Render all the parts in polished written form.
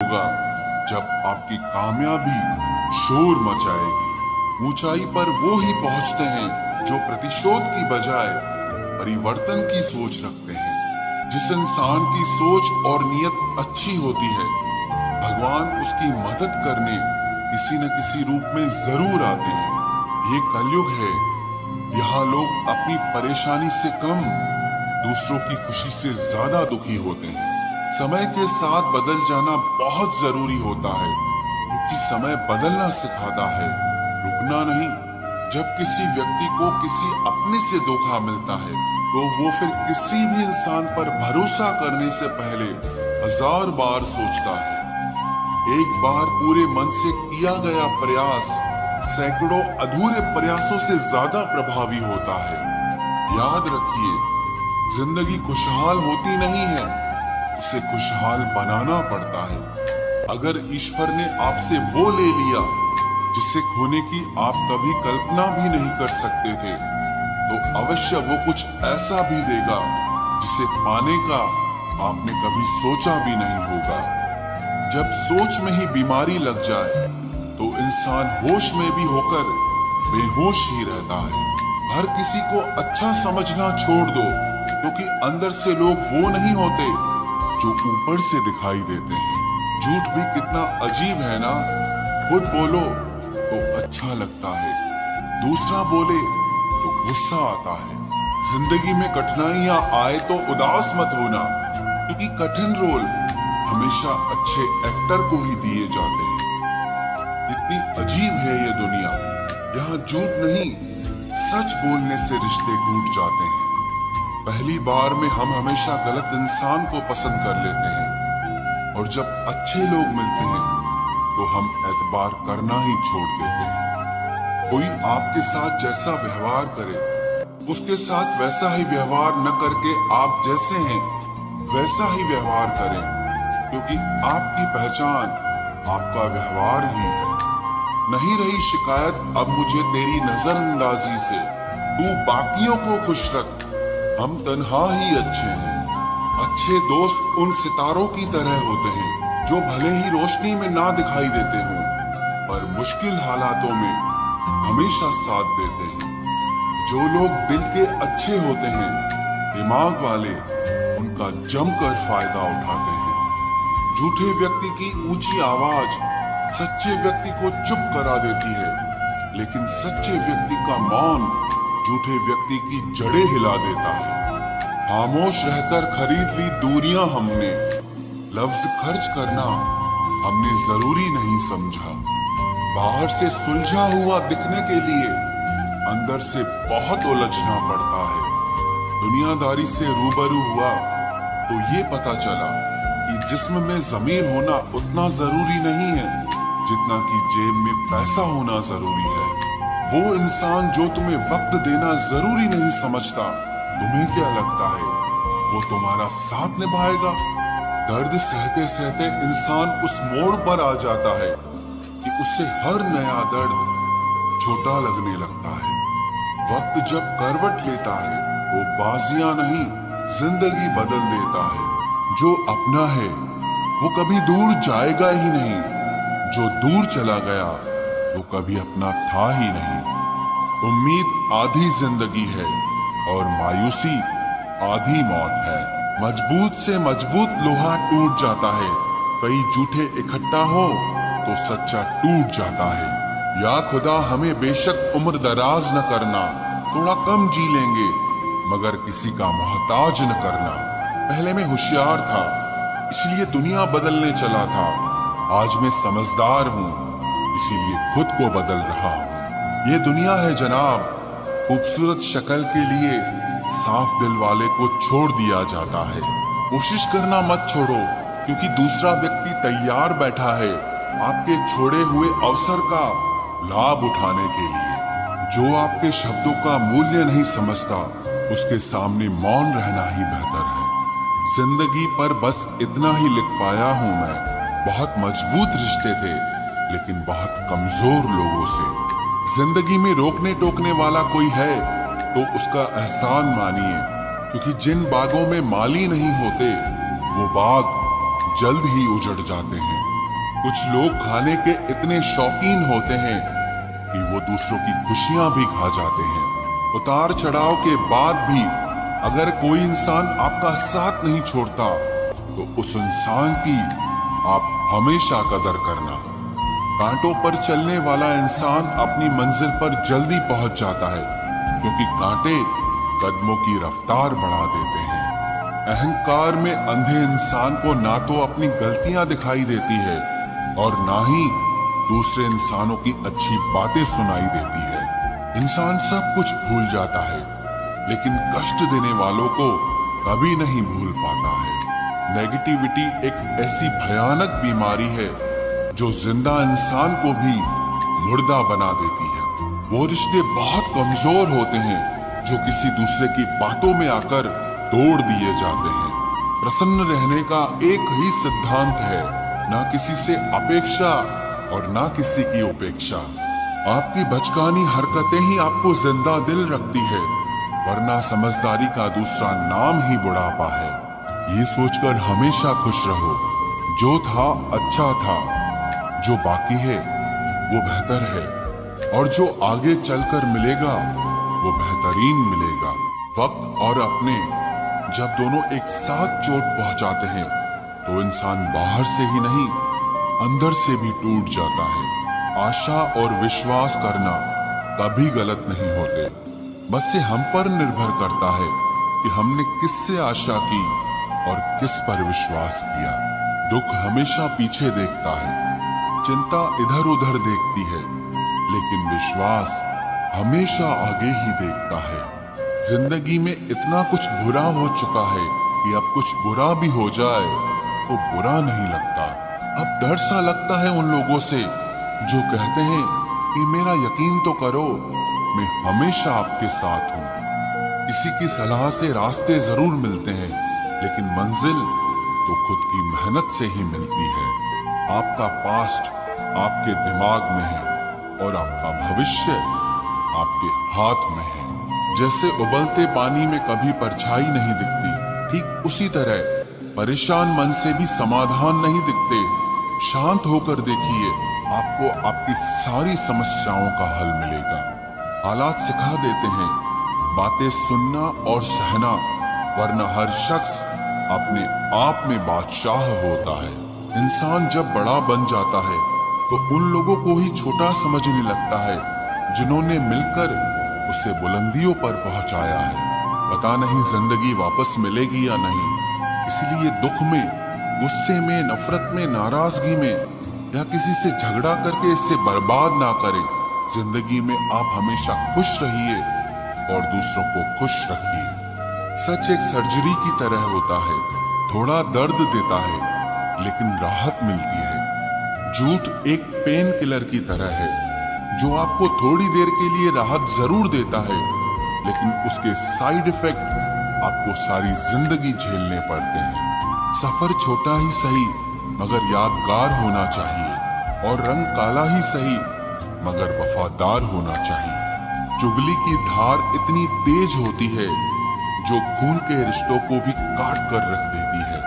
होगा जब आपकी कामयाबी शोर मचाएगी। ऊंचाई पर वो ही पहुंचते हैं जो प्रतिशोध की बजाय परिवर्तन की सोच रखते हैं। जिस इंसान की सोच और नीयत अच्छी होती है, भगवान उसकी मदद करने किसी न किसी रूप में जरूर आते हैं। ये कलयुग है, यहाँ लोग अपनी परेशानी से कम दूसरों की खुशी से ज्यादा दुखी होते हैं। समय के साथ बदल जाना बहुत जरूरी होता है, क्योंकि समय बदलना सिखाता है, रुकना नहीं। जब किसी व्यक्ति को किसी अपने से धोखा मिलता है तो वो फिर किसी भी इंसान पर भरोसा करने से पहले 1000 बार सोचता है। एक बार पूरे मन से किया गया प्रयास सैकड़ों अधूरे प्रयासों से ज्यादा प्रभावी होता है। याद रखिए, जिंदगी खुशहाल होती नहीं है, उसे खुशहाल बनाना पड़ता है। अगर ईश्वर ने आपसे वो ले लिया जिसे खोने की आप कभी कल्पना भी नहीं कर सकते थे, तो अवश्य वो कुछ ऐसा भी देगा जिसे पाने का आपने कभी सोचा भी नहीं होगा। जब सोच में ही बीमारी लग जाए तो इंसान होश में भी होकर बेहोश ही रहता है। हर किसी को अच्छा समझना छोड़ दो, क्योंकि अंदर से लोग वो नहीं होते जो ऊपर से दिखाई देते हैं। झूठ भी कितना अजीब है ना, खुद बोलो तो अच्छा लगता है, दूसरा बोले तो गुस्सा आता है। जिंदगी में कठिनाइयां आए तो उदास मत होना, क्योंकि कठिन रोल हमेशा अच्छे एक्टर को ही दिए जाते हैं। इतनी अजीब है ये दुनिया, यहाँ झूठ नहीं सच बोलने से रिश्ते टूट जाते हैं। पहली बार में हम हमेशा गलत इंसान को पसंद कर लेते हैं, और जब अच्छे लोग मिलते हैं तो हम एतबार करना ही छोड़ देते हैं। कोई आपके साथ जैसा व्यवहार करे, उसके साथ वैसा ही व्यवहार न करके आप जैसे हैं वैसा ही व्यवहार करें, क्योंकि आपकी पहचान आपका व्यवहार ही है। नहीं रही शिकायत अब मुझे तेरी नजरअंदाजी से, तू बाकियों को खुश रख, हम तन्हा ही अच्छे हैं। अच्छे दोस्त उन सितारों की तरह होते हैं जो भले ही रोशनी में ना दिखाई देते हों, पर मुश्किल हालातों में हमेशा साथ देते हैं। जो लोग दिल के अच्छे होते हैं, दिमाग वाले उनका जमकर फायदा उठाते हैं। झूठे व्यक्ति की ऊंची आवाज सच्चे व्यक्ति को चुप करा देती है, लेकिन सच्चे व्यक्ति का मौन झूठे व्यक्ति की जड़ें हिला देता है। खामोश रहकर खरीद ली दूरियां हमने, लफ्ज खर्च करना हमने जरूरी नहीं समझा। बाहर से सुलझा हुआ दिखने के लिए अंदर से बहुत उलझना पड़ता है। दुनियादारी से रूबरू हुआ तो ये पता चला कि जिस्म में ज़मीर होना उतना जरूरी नहीं है जितना कि जेब में पैसा होना जरूरी है। वो इंसान जो तुम्हें वक्त देना जरूरी नहीं समझता, तुम्हें क्या लगता है वो तुम्हारा साथ निभाएगा? दर्द सहते सहते इंसान उस मोड़ पर आ जाता है कि उसे हर नया दर्द छोटा लगने लगता है। वक्त जब करवट लेता है वो बाजियां नहीं जिंदगी बदल देता है। जो अपना है वो कभी दूर जाएगा ही नहीं, जो दूर चला गया वो कभी अपना था ही नहीं। उम्मीद आधी जिंदगी है और मायूसी आधी मौत है। मजबूत से मजबूत लोहा टूट जाता है, कई झूठे इकट्ठा हो तो सच्चा टूट जाता है। या खुदा हमें बेशक उम्र दराज न करना, थोड़ा कम जी लेंगे मगर किसी का मोहताज न करना। पहले मैं होशियार था इसलिए दुनिया बदलने चला था, आज मैं समझदार हूँ इसीलिए खुद को बदल रहा हूँ। ये दुनिया है जनाब, खूबसूरत शक्ल के लिए साफ दिल वाले को छोड़ दिया जाता है। कोशिश करना मत छोड़ो, क्योंकि दूसरा व्यक्ति तैयार बैठा है आपके छोड़े हुए अवसर का लाभ उठाने के लिए। जो आपके शब्दों का मूल्य नहीं समझता उसके सामने मौन रहना ही बेहतर है। जिंदगी पर बस इतना ही लिख पाया हूँ मैं, बहुत मजबूत रिश्ते थे लेकिन बहुत कमजोर लोगों से। जिंदगी में रोकने टोकने वाला कोई है तो उसका एहसान मानिए, क्योंकि जिन बागों में माली नहीं होते वो बाग जल्द ही उजड़ जाते हैं। कुछ लोग खाने के इतने शौकीन होते हैं कि वो दूसरों की खुशियां भी खा जाते हैं। उतार चढ़ाव के बाद भी अगर कोई इंसान आपका साथ नहीं छोड़ता तो उस इंसान की आप हमेशा कदर करना। कांटों पर चलने वाला इंसान अपनी मंजिल पर जल्दी पहुंच जाता है, क्योंकि कांटे कदमों की रफ्तार बढ़ा देते हैं। अहंकार में अंधे इंसान को ना तो अपनी गलतियां दिखाई देती है और ना ही दूसरे इंसानों की अच्छी बातें सुनाई देती है। इंसान सब कुछ भूल जाता है, लेकिन कष्ट देने वालों को कभी नहीं भूल पाता है। नेगेटिविटी एक ऐसी भयानक बीमारी है जो जिंदा इंसान को भी मुर्दा बना देती है। वो रिश्ते बहुत कमजोर होते हैं जो किसी दूसरे की बातों में आकर तोड़ दिए जाते हैं। प्रसन्न रहने का एक ही सिद्धांत है, ना किसी से अपेक्षा और ना किसी की उपेक्षा। आपकी बचकानी हरकतें ही आपको जिंदा दिल रखती है, वरना समझदारी का दूसरा नाम ही बुढ़ापा है। ये सोचकर हमेशा खुश रहो, जो था अच्छा था, जो बाकी है वो बेहतर है, और जो आगे चलकर मिलेगा वो बेहतरीन मिलेगा। वक्त और अपने जब दोनों एक साथ चोट पहुंचाते हैं तो इंसान बाहर से ही नहीं अंदर से भी टूट जाता है। आशा और विश्वास करना कभी गलत नहीं होते, बस ये हम पर निर्भर करता है कि हमने किससे आशा की और किस पर विश्वास किया। दुख हमेशा पीछे देखता है, चिंता इधर उधर देखती है, लेकिन विश्वास हमेशा आगे ही देखता है। जिंदगी में इतना कुछ बुरा हो चुका है कि अब कुछ बुरा भी हो जाए तो बुरा नहीं लगता। अब डर सा लगता है उन लोगों से जो कहते हैं कि मेरा यकीन तो करो, मैं हमेशा आपके साथ हूँ। किसी की सलाह से रास्ते जरूर मिलते हैं, लेकिन मंजिल तो खुद की मेहनत से ही मिलती है। आपका पास्ट आपके दिमाग में है और आपका भविष्य आपके हाथ में है। जैसे उबलते पानी में कभी परछाई नहीं दिखती, ठीक उसी तरह परेशान मन से भी समाधान नहीं दिखते। शांत होकर देखिए, आपको आपकी सारी समस्याओं का हल मिलेगा। हालात सिखा देते हैं बातें सुनना और सहना, वरना हर शख्स अपने आप में बादशाह होता है। इंसान जब बड़ा बन जाता है तो उन लोगों को ही छोटा समझने लगता है जिन्होंने मिलकर उसे बुलंदियों पर पहुंचाया है। पता नहीं जिंदगी वापस मिलेगी या नहीं, इसलिए दुख में, गुस्से में, नफरत में, नाराजगी में या किसी से झगड़ा करके इससे बर्बाद ना करें। जिंदगी में आप हमेशा खुश रहिए और दूसरों को खुश रखिए। सच एक सर्जरी की तरह होता है, थोड़ा दर्द देता है लेकिन राहत मिलती है। झूठ एक पेन किलर की तरह है जो आपको थोड़ी देर के लिए राहत जरूर देता है, लेकिन उसके साइड इफेक्ट आपको सारी जिंदगी झेलने पड़ते हैं। सफर छोटा ही सही मगर यादगार होना चाहिए, और रंग काला ही सही मगर वफादार होना चाहिए। चुगली की धार इतनी तेज होती है जो खून के रिश्तों को भी काट कर रख देती है।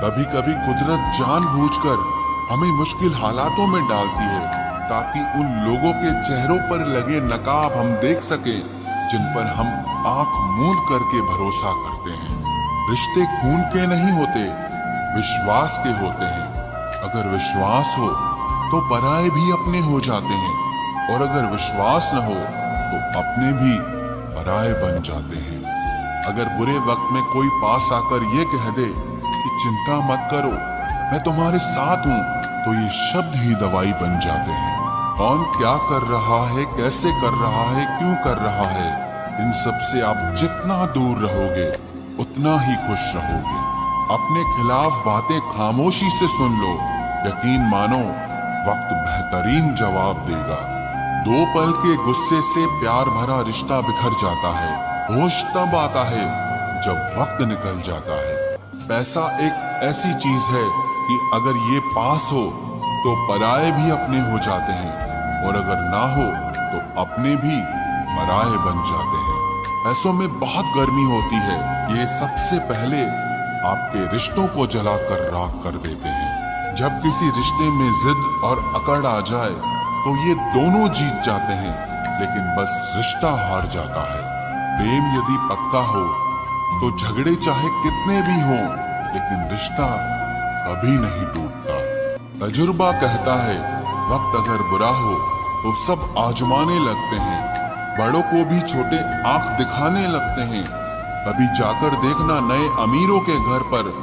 कभी कभी कुदरत जानबूझकर हमें मुश्किल हालातों में डालती है ताकि उन लोगों के चेहरों पर लगे नकाब हम देख सकें जिन पर हम आंख मूंद करके भरोसा करते हैं। रिश्ते खून के नहीं होते, विश्वास के होते हैं। अगर विश्वास हो तो पराये भी अपने हो जाते हैं, और अगर विश्वास न हो तो अपने भी पराये बन जाते हैं। अगर बुरे वक्त में कोई पास आकर ये कह दे कि चिंता मत करो, मैं तुम्हारे साथ हूं, तो ये शब्द ही दवाई बन जाते हैं। कौन क्या कर रहा है, कैसे कर रहा है, क्यों कर रहा है, इन सब से आप जितना दूर रहोगे उतना ही खुश रहोगे। अपने खिलाफ बातें खामोशी से सुन लो, यकीन मानो वक्त बेहतरीन जवाब देगा। दो पल के गुस्से से प्यार भरा रिश्ता बिखर जाता है। होश तब आता है जब वक्त निकल जाता है। पैसा एक ऐसी चीज है कि अगर ये पास हो तो पराये भी अपने हो जाते हैं, और अगर ना हो तो अपने भी पराये बन जाते हैं। पैसों में बहुत गर्मी होती है, ये सबसे पहले आपके रिश्तों को जलाकर राख कर देते हैं। जब किसी रिश्ते में जिद और अकड़ आ जाए तो ये दोनों जीत जाते हैं, लेकिन बस रिश्ता हार जाता है। प्रेम यदि पक्का हो तो झगड़े चाहे कितने भी हों, लेकिन रिश्ता कभी नहीं टूटता। तजुर्बा कहता है वक्त अगर बुरा हो तो सब आजमाने लगते हैं, बड़ों को भी छोटे आंख दिखाने लगते हैं। कभी जाकर देखना नए अमीरों के घर पर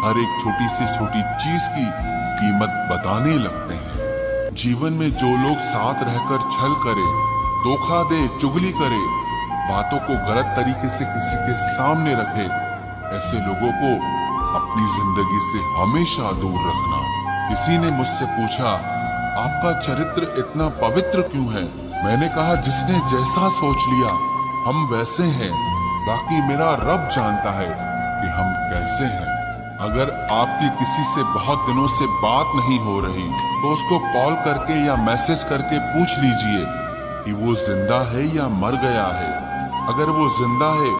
हर एक छोटी से छोटी चीज की कीमत बताने लगते हैं। जीवन में जो लोग साथ रहकर छल करे, धोखा दे, चुगली करे, बातों को गलत तरीके से किसी के सामने रखे, ऐसे लोगों को अपनी जिंदगी से हमेशा दूर रखना। किसी ने मुझसे पूछा, आपका चरित्र इतना पवित्र क्यों है? मैंने कहा, जिसने जैसा सोच लिया हम वैसे हैं, बाकी मेरा रब जानता है कि हम कैसे हैं। अगर आपकी किसी से बहुत दिनों से बात नहीं हो रही तो उसको कॉल करके या मैसेज करके पूछ लीजिए कि वो जिंदा है या मर गया है। अगर वो जिंदा है